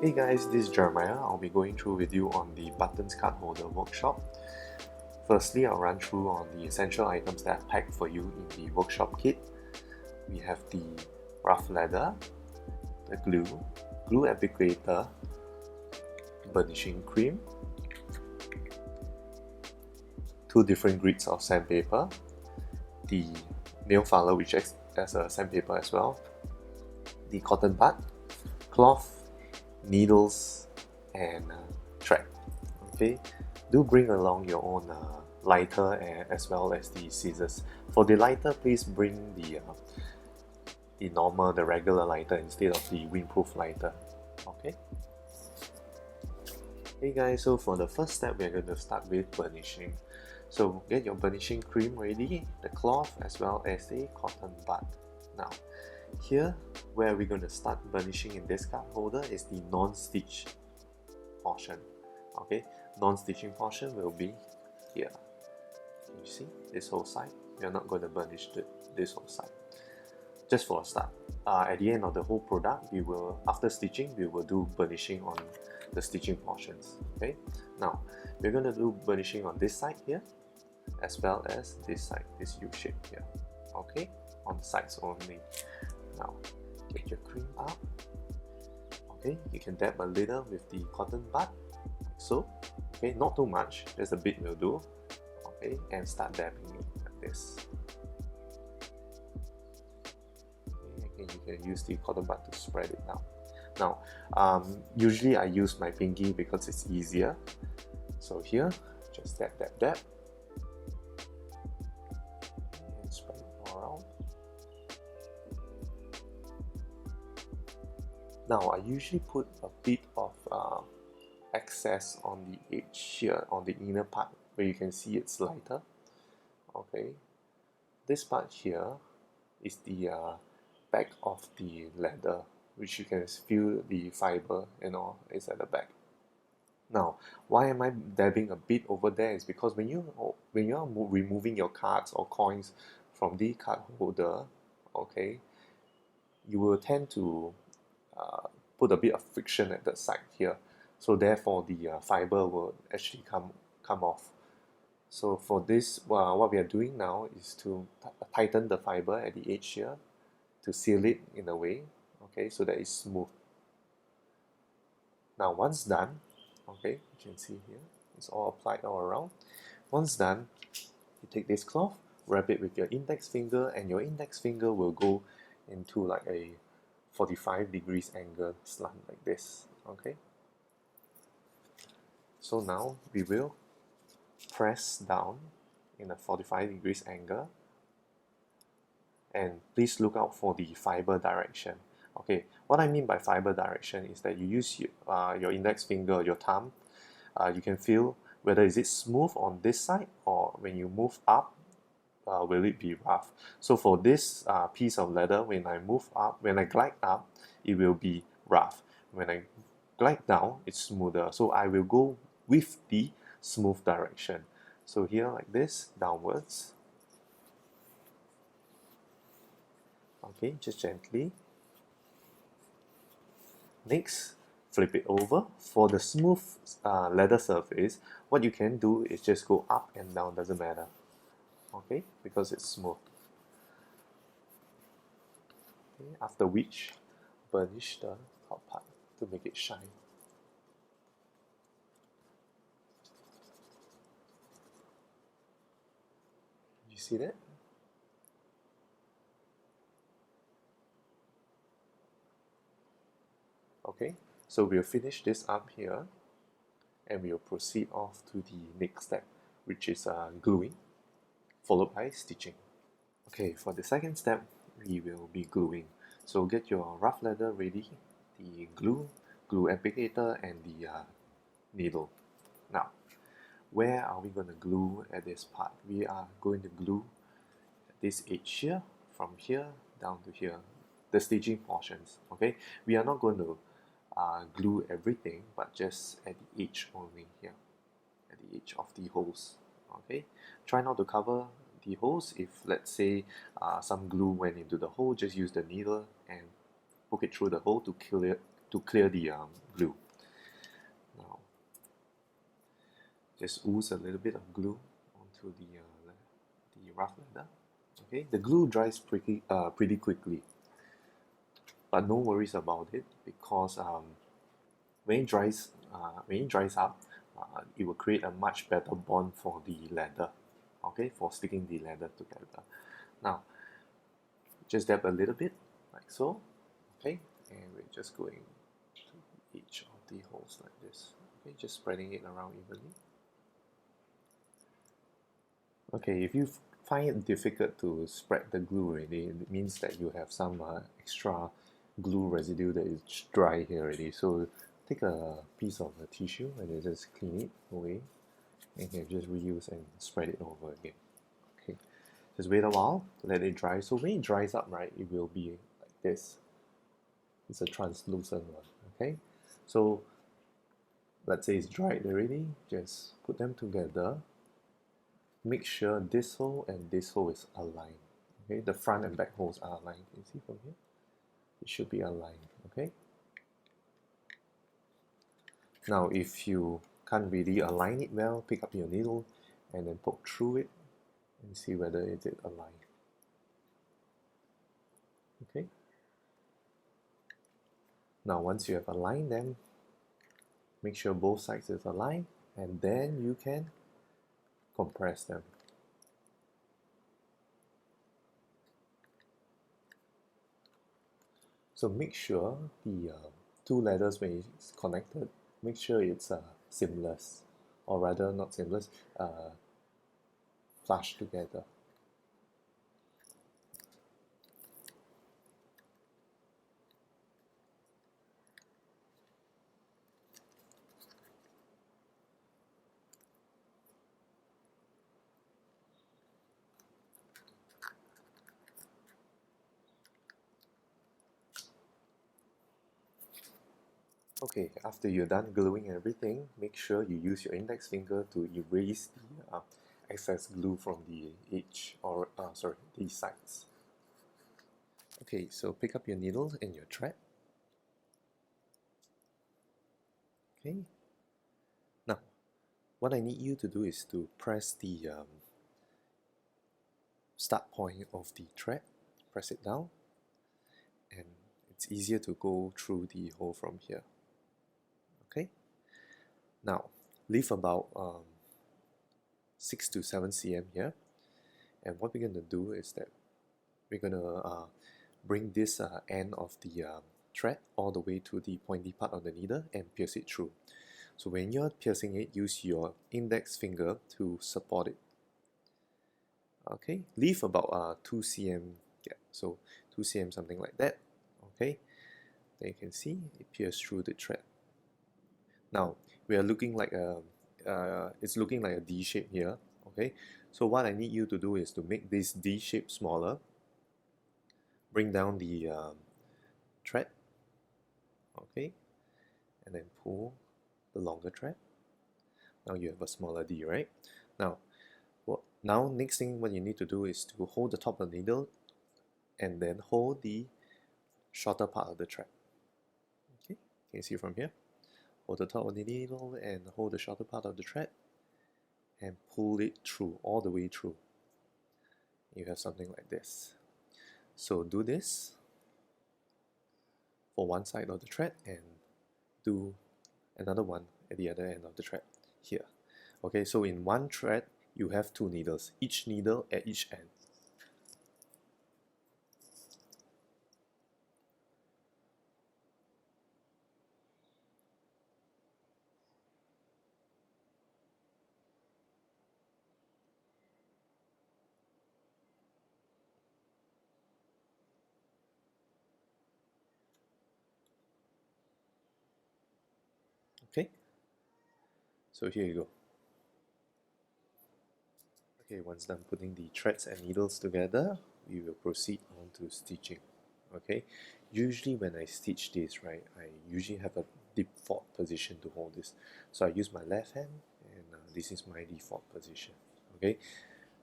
Hey guys, this is Jeremiah. I'll be going through with you on the Buttons card holder workshop. Firstly, I'll run through on the essential items that I've packed for you in the workshop kit. We have the rough leather, the glue applicator, burnishing cream, 2 different grades of sandpaper, the nail filer which acts as a sandpaper as well, the cotton bud, cloth, needles and thread. Okay, do bring along your own lighter as well as the scissors. For the lighter, please bring the regular lighter instead of the windproof lighter. Okay. Hey guys, so for the first step, we're going to start with burnishing. So get your burnishing cream ready, the cloth as well as the cotton bud. Now, here where we're going to start burnishing in this card holder is the non-stitch portion. Okay, non-stitching portion will be here. You see this whole side. You're not going to burnish this whole side. Just for a start. At the end of the whole product, we will, after stitching, we will do burnishing on the stitching portions. Okay. Now we're going to do burnishing on this side here, as well as this side, this U shape here. Okay, on the sides only. Now, get your cream up. Okay, you can dab a little with the cotton bud, like so. Okay, not too much, just a bit will do. Okay, and start dabbing it like this. Okay, you can use the cotton bud to spread it down. Now, usually I use my pinky because it's easier. So here, just dab, dab, dab. And spread it all around. Now, I usually put a bit of excess on the edge here, on the inner part, where you can see it's lighter. Okay, this part here is the back of the leather, which you can feel the fiber and all is at the back. Now, why am I dabbing a bit over there is because when you are removing your cards or coins from the card holder, okay, you will tend to put a bit of friction at the side here, so therefore the fiber will actually come off. So for this, what we are doing now is to tighten the fiber at the edge here to seal it in a way, okay, so that it's smooth. Now once done, okay, you can see here it's all applied all around. Once done, you take this cloth, wrap it with your index finger, and your index finger will go into like a 45 degrees angle slant like this. Okay, so now we will press down in a 45 degrees angle, and please look out for the fiber direction. Okay, what I mean by fiber direction is that you use your index finger, your thumb, you can feel whether is it smooth on this side, or when you move up, will it be rough. So for this piece of leather, when I glide up, it will be rough. When I glide down, it's smoother. So I will go with the smooth direction. So here like this, downwards. Okay, just gently. Next, flip it over. For the smooth leather surface, what you can do is just go up and down, doesn't matter. Okay, because it's smooth. Okay, after which, burnish the top part to make it shine. You see that? Okay, so we'll finish this up here, and we'll proceed off to the next step, which is gluing, followed by stitching. Okay, for the second step, we will be gluing. So get your rough leather ready, the glue applicator, and the needle. Now, where are we going to glue at this part? We are going to glue at this edge here, from here down to here, the stitching portions. Okay, we are not going to glue everything, but just at the edge only here, at the edge of the holes. Okay, try not to cover the holes. If let's say some glue went into the hole, just use the needle and poke it through the hole to to clear the glue. Now, just ooze a little bit of glue onto the rough leather. Okay, the glue dries pretty quickly, but no worries about it because when it dries up, it will create a much better bond for the leather. Okay, for sticking the leather together. Now, just dab a little bit like so. Okay, and we're just going to each of the holes like this. Okay, just spreading it around evenly. Okay, if you find it difficult to spread the glue already, it means that you have some extra glue residue that is dry here already. So take a piece of a tissue and then just clean it away, and you can just reuse and spread it over again. Okay, just wait a while, let it dry. So when it dries up, right, it will be like this. It's a translucent one. Okay, so let's say it's dried already. Just put them together. Make sure this hole and this hole is aligned. Okay, the front and back holes are aligned. Can you see from here? It should be aligned. Okay. Now, if you can't really align it well, pick up your needle and then poke through it and see whether it is aligned. Okay. Now, once you have aligned them, make sure both sides is aligned, and then you can compress them. So make sure the two leathers, when it's connected, make sure it's seamless, or rather not seamless, flush together. Okay, after you're done gluing everything, make sure you use your index finger to erase the excess glue from the edge, or sorry, these sides. Okay, so pick up your needle and your thread. Okay, now what I need you to do is to press the start point of the thread, press it down, and it's easier to go through the hole from here. Okay, now leave about 6 to 7 cm here, and what we're going to do is that we're going to bring this end of the thread all the way to the pointy part of the needle and pierce it through. So when you're piercing it, use your index finger to support it. Okay, leave about 2 cm gap, so 2 cm, something like that. Okay, then you can see it pierced through the thread. Now we are looking like it's looking like a D shape here. Okay, so what I need you to do is to make this D shape smaller. Bring down the thread. Okay, and then pull the longer thread. Now you have a smaller D, right? Now next thing what you need to do is to hold the top of the needle and then hold the shorter part of the thread. Okay, can you see from here? Hold the top of the needle and hold the shorter part of the thread and pull it through, all the way through. You have something like this. So do this for one side of the thread and do another one at the other end of the thread here. Okay, so in one thread you have 2 needles, each needle at each end. Okay, so here you go. Okay, once done putting the threads and needles together, we will proceed on to stitching. Okay, usually when I stitch this, right, I usually have a default position to hold this. So I use my left hand, and this is my default position. Okay,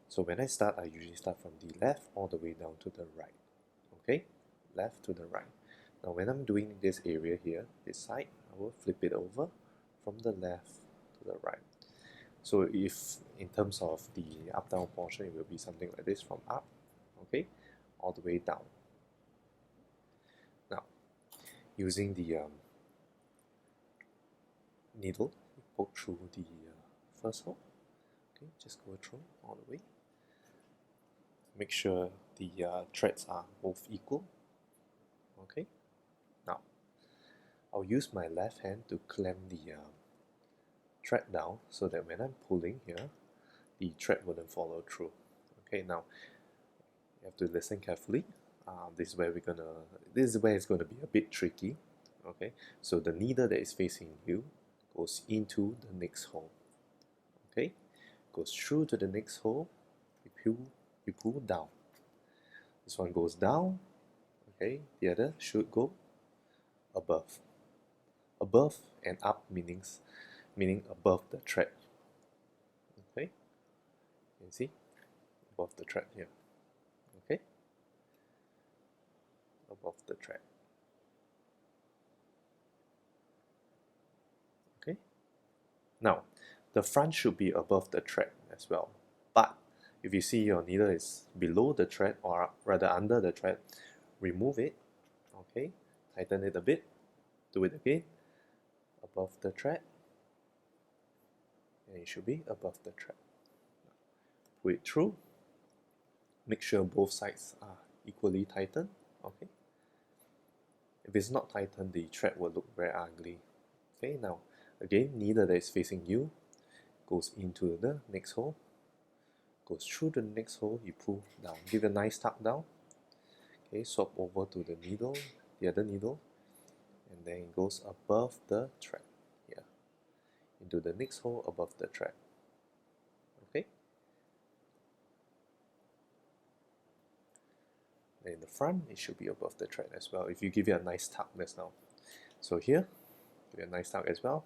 so when I start, I usually start from the left all the way down to the right. Okay, left to the right. Now when I'm doing this area here, this side, I will flip it over from the left to the right. So if in terms of the up down portion, it will be something like this from up, okay, all the way down. Now using the needle, poke through the first hole, okay, just go through all the way. Make sure the threads are both equal, okay. Now I'll use my left hand to clamp the thread down so that when I'm pulling here, the thread wouldn't follow through. Okay, now you have to listen carefully. This is where it's going to be a bit tricky. Okay, so the needle that is facing you goes into the next hole. Okay, goes through to the next hole. You pull down. This one goes down. Okay, the other should go above. Above and up meaning above the thread. Okay, you can see above the thread here. Okay, above the thread. Okay, now the front should be above the thread as well, but if you see your needle is below the thread or rather under the thread, remove it. Okay, tighten it a bit, do it again, above the thread, and it should be above the thread. Pull it through, make sure both sides are equally tightened. Okay, if it's not tightened, the thread will look very ugly. Okay, now again, needle that is facing you goes into the next hole, goes through the next hole, you pull down, give a nice tuck down. Okay, swap over to the needle, the other needle, and then it goes above the thread here, into the next hole above the thread. Okay, then in the front, it should be above the thread as well if you give it a nice tuck just now. So here, give it a nice tuck as well.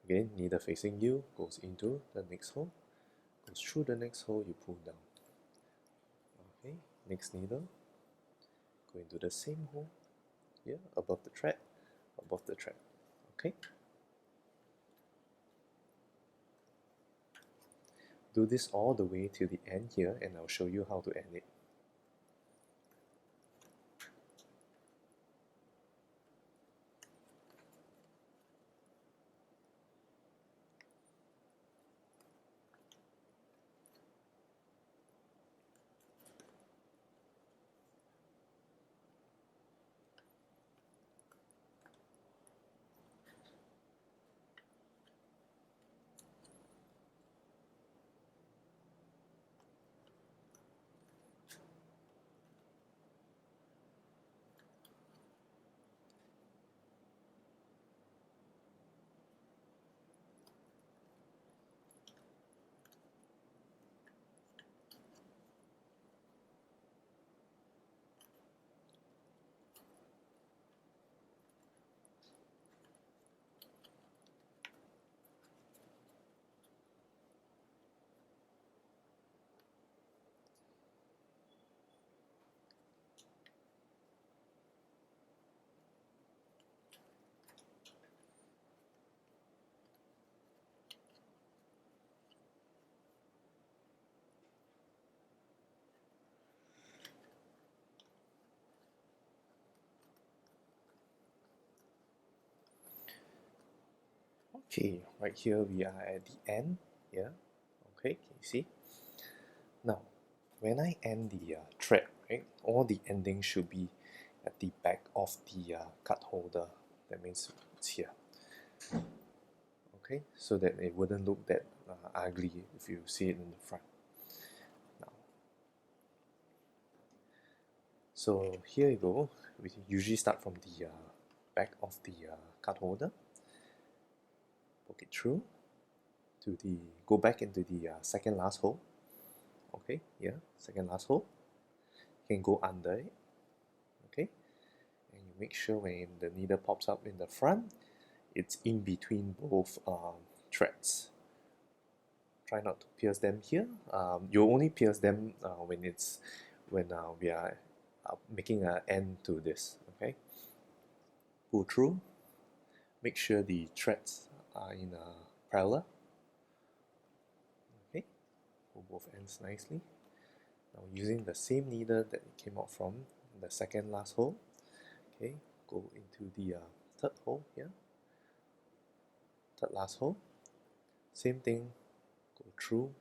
Again, needle facing you, goes into the next hole, goes through the next hole, you pull down. Okay, next needle, go into the same hole here, above the thread, above the thread. Okay, do this all the way till the end here, and I'll show you how to end it. Okay, right here we are at the end here. Okay, can you see? Now, when I end the thread, right, all the endings should be at the back of the card holder. That means it's here. Okay, so that it wouldn't look that ugly if you see it in the front. Now, so here you go. We usually start from the back of the card holder. Poke it through to the go back into the second last hole. Okay, here, second last hole. You can go under it. Okay, and you make sure when the needle pops up in the front, it's in between both threads. Try not to pierce them here. You only pierce them when we are making an end to this. Okay, pull through. Make sure the threads are in a parallel. Okay, pull both ends nicely. Now using the same needle that it came out from the second last hole, okay, go into the third hole here, third last hole, same thing, go through.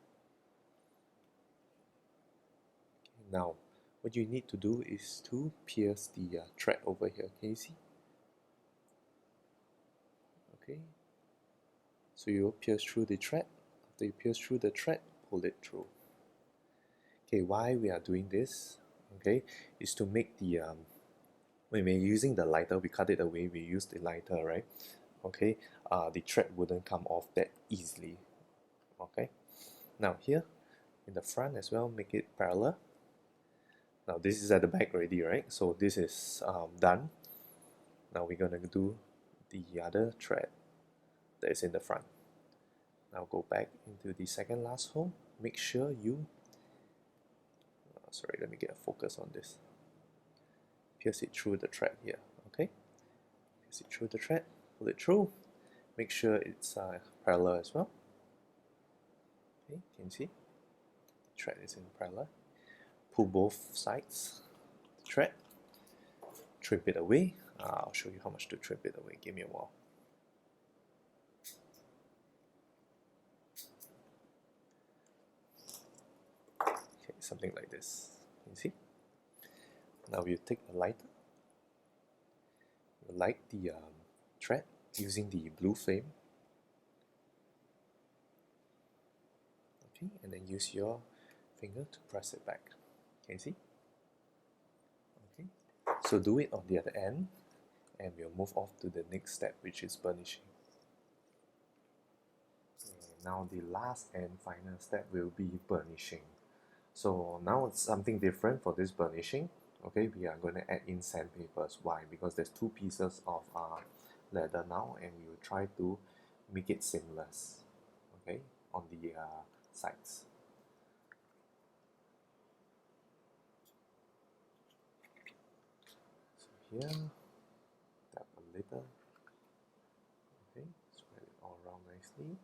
Okay, now what you need to do is to pierce the thread over here. Can you see? Okay, so you pierce through the thread. After you pierce through the thread, pull it through. Okay, why we are doing this, okay, is to make the when we're using the lighter, we cut it away, we use the lighter, right? Okay, the thread wouldn't come off that easily. Okay, now here in the front as well, make it parallel. Now this is at the back already, right? So this is done. Now we're gonna do the other thread that is in the front. Now go back into the second last hole. Make sure you sorry, let me get a focus on this. Pierce it through the thread here. Okay, pierce it through the thread, pull it through. Make sure it's parallel as well. Okay, can you see? The thread is in parallel. Pull both sides. Thread. Trim it away. I'll show you how much to trim it away. Give me a while. Okay, something like this. Can you see? Now you take a lighter. You light the thread using the blue flame. Okay, and then use your finger to press it back. Can you see? Okay, so do it on the other end, and we'll move off to the next step, which is burnishing. And now the last and final step will be burnishing. So now it's something different for this burnishing. Okay, we are going to add in sandpapers. Why? Because there's two pieces of leather now, and we will try to make it seamless. Okay, on the sides. So here, tap a little. Okay, spread it all around nicely.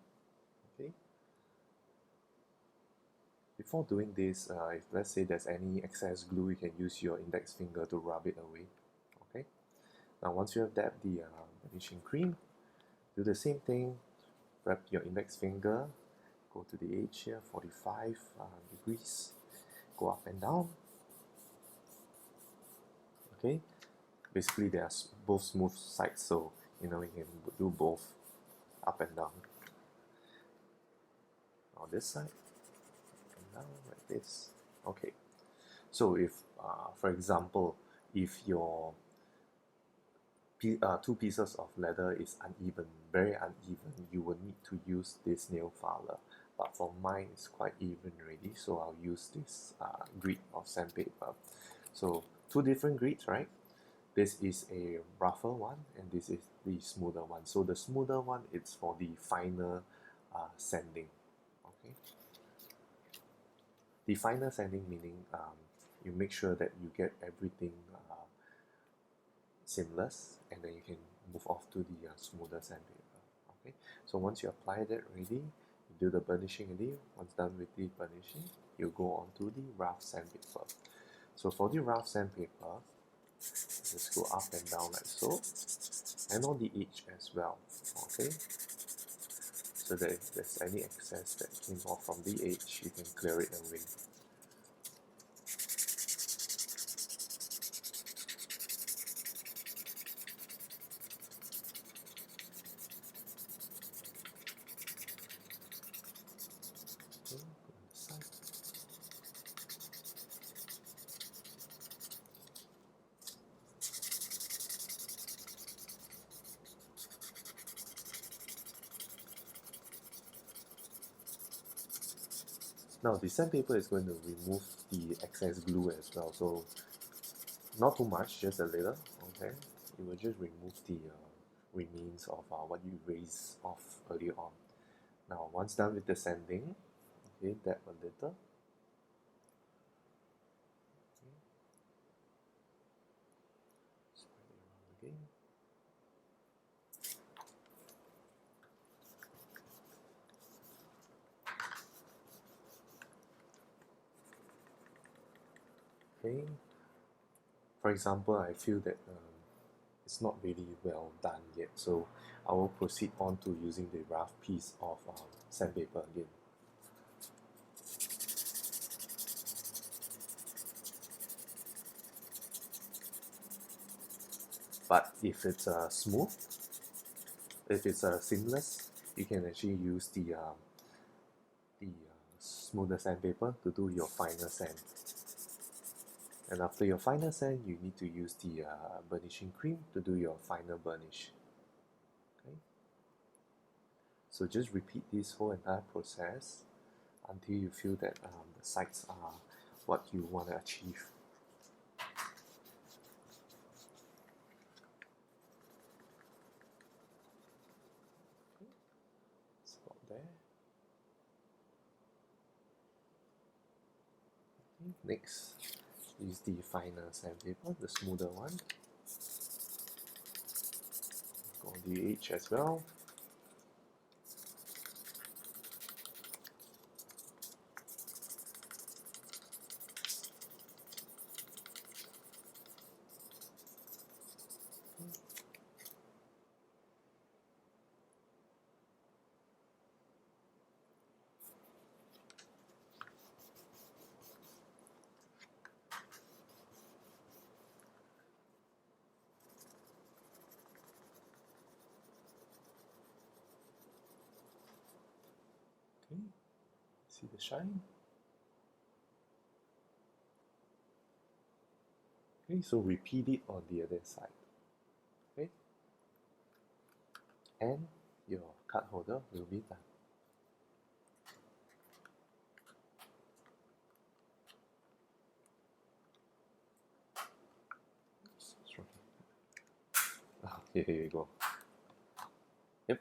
Okay. Before doing this, if let's say there's any excess glue, you can use your index finger to rub it away. Okay. Now once you have dabbed the burnishing cream, do the same thing. Wrap your index finger, go to the edge here, 45 degrees, go up and down. Okay. Basically, they are both smooth sides, so you know you can do both up and down. On this side, up and down like this. Okay. So if, for example, if your two pieces of leather is uneven, very uneven, you will need to use this nail filer. But for mine, it's quite even already, so I'll use this grid of sandpaper. So two different grids, right? This is a rougher one, and this is the smoother one. So the smoother one, it's for the final sanding. Okay. The final sanding meaning you make sure that you get everything seamless, and then you can move off to the smoother sandpaper. Okay, so once you apply that already, you do the burnishing already. Once done with the burnishing, you go on to the rough sandpaper. So for the rough sandpaper, just go up and down like so, and on the edge as well. Okay, so that if there's any excess that came off from the edge, you can clear it away. Okay, go on the side. Now the sandpaper is going to remove the excess glue as well, so not too much, just a little. Okay, it will just remove the remains of what you raised off earlier on. Now once done with the sanding, okay, dab a little. Okay. Spread it around again. Okay. For example, I feel that it's not really well done yet, so I will proceed on to using the rough piece of sandpaper again. But if it's smooth, if it's seamless, you can actually use the smoother sandpaper to do your final sand. And after your final sand, you need to use the burnishing cream to do your final burnish. Okay. So just repeat this whole entire process until you feel that the sides are what you want to achieve. Stop there. Okay. Next is the finer sandpaper, the smoother one. Go on the edge as well. Okay, see the shine? Okay, so repeat it on the other side. Okay, and your card holder will be done. Okay, here you go. Yep.